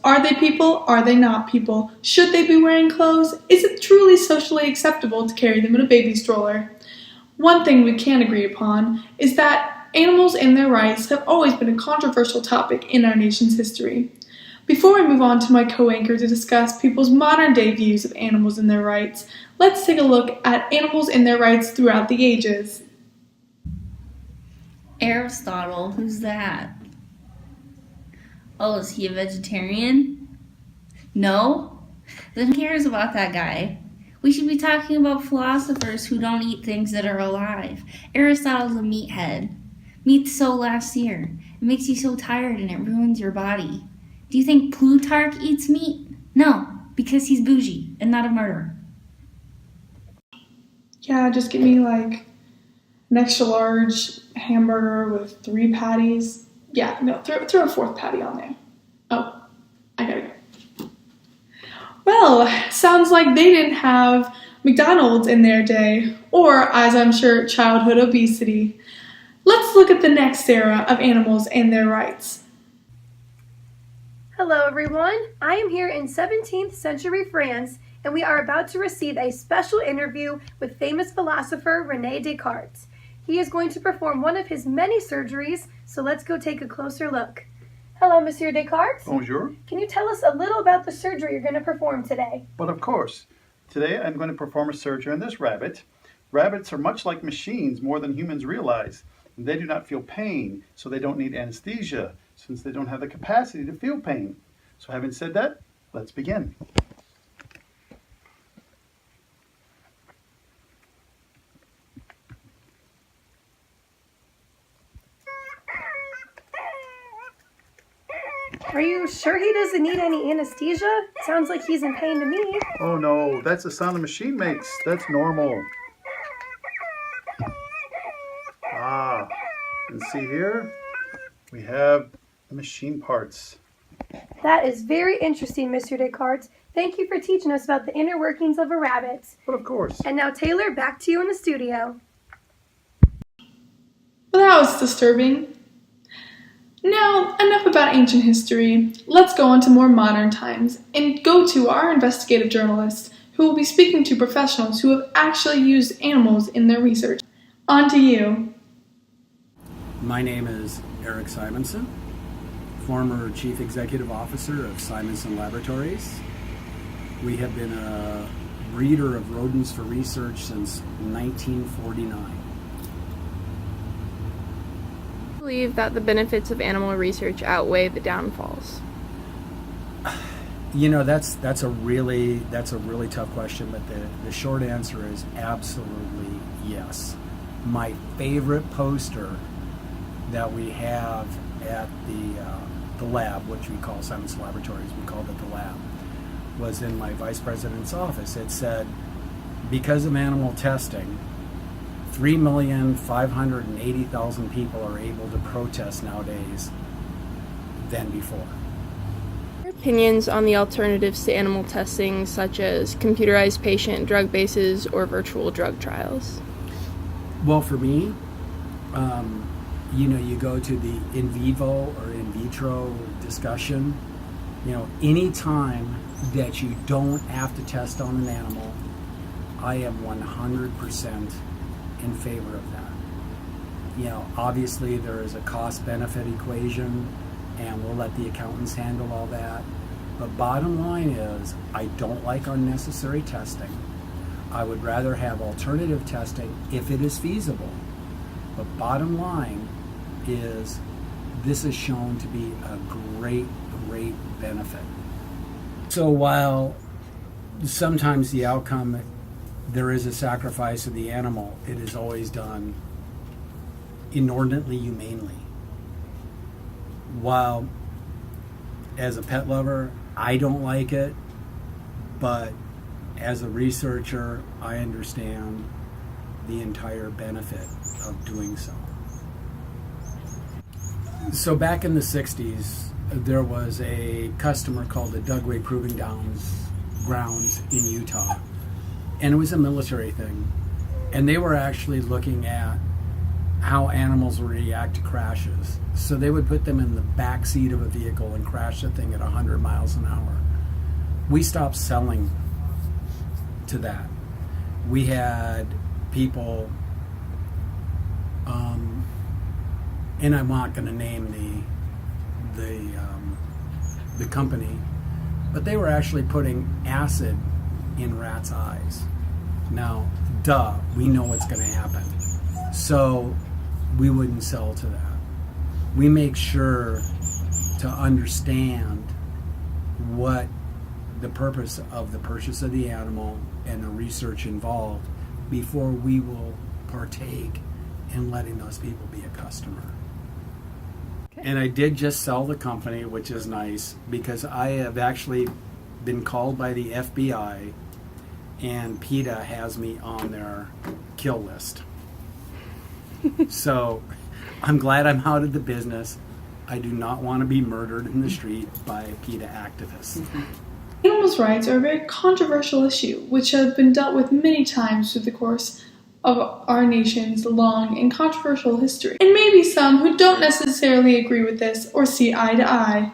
Are they people? Are they not people? Should they be wearing clothes? Is it truly socially acceptable to carry them in a baby stroller? One thing we can agree upon is that animals and their rights have always been a controversial topic in our nation's history. Before we move on to my co-anchor to discuss people's modern-day views of animals and their rights, let's take a look at animals and their rights throughout the ages. Aristotle, who's that? Oh, is he a vegetarian? No? Then who cares about that guy? We should be talking about philosophers who don't eat things that are alive. Aristotle's a meathead. Meat so last year. It makes you so tired and it ruins your body. Do you think Plutarch eats meat? No, because he's bougie and not a murderer. Yeah, just give me like an extra large hamburger with 3 patties. Yeah, no, throw a 4th patty on there. Oh, I gotta go. Well, sounds like they didn't have McDonald's in their day, or, as I'm sure, childhood obesity. Let's look at the next era of animals and their rights. Hello everyone, I am here in 17th century France and we are about to receive a special interview with famous philosopher René Descartes. He is going to perform one of his many surgeries, so let's go take a closer look. Hello, Monsieur Descartes. Bonjour. Can you tell us a little about the surgery you're going to perform today? But of course. Today I'm going to perform a surgery on this rabbit. Rabbits are much like machines more than humans realize. They do not feel pain, so they don't need anesthesia, since they don't have the capacity to feel pain. So having said that, let's begin. Are you sure he doesn't need any anesthesia? Sounds like he's in pain to me. Oh no, that's the sound the machine makes. That's normal. And see here, we have the machine parts. That is very interesting, Mr. Descartes. Thank you for teaching us about the inner workings of a rabbit. But of course. And now, Taylor, back to you in the studio. Well, that was disturbing. Now, enough about ancient history. Let's go on to more modern times and go to our investigative journalists who will be speaking to professionals who have actually used animals in their research. On to you. My name is Eric Simonson, former Chief Executive Officer of Simonson Laboratories. We have been a breeder of rodents for research since 1949. I believe that the benefits of animal research outweigh the downfalls. You know, that's a really tough question, but the short answer is absolutely yes. My favorite poster that we have at the lab, which we call Simonson Laboratories, we called it the lab, was in my vice president's office. It said, because of animal testing, 3,580,000 people are able to protest nowadays than before. Opinions on the alternatives to animal testing, such as computerized patient drug bases or virtual drug trials? Well, for me, you go to the in vivo or in vitro discussion. Any time that you don't have to test on an animal, I am 100% in favor of that. Obviously there is a cost-benefit equation, and we'll let the accountants handle all that. But bottom line is, I don't like unnecessary testing. I would rather have alternative testing if it is feasible. But bottom line is, this is shown to be a great benefit. So while sometimes the outcome, there is a sacrifice of the animal, it is always done inordinately humanely. While as a pet lover, I don't like it, but as a researcher, I understand the entire benefit of doing so. So back in the 60s, there was a customer called the Dugway Proving Grounds in Utah, and it was a military thing. And they were actually looking at how animals react to crashes. So they would put them in the back seat of a vehicle and crash the thing at 100 miles an hour. We stopped selling to that. We had people, and I'm not going to name the company, but they were actually putting acid in rats' eyes. Now, we know what's going to happen. So we wouldn't sell to that. We make sure to understand what the purpose of the purchase of the animal and the research involved before we will partake in letting those people be a customer. And I did just sell the company, which is nice, because I have actually been called by the FBI, and PETA has me on their kill list. So I'm glad I'm out of the business. I do not want to be murdered in the street by PETA activists. Animals' rights are a very controversial issue, which have been dealt with many times through the course of our nation's long and controversial history. And maybe some who don't necessarily agree with this or see eye to eye.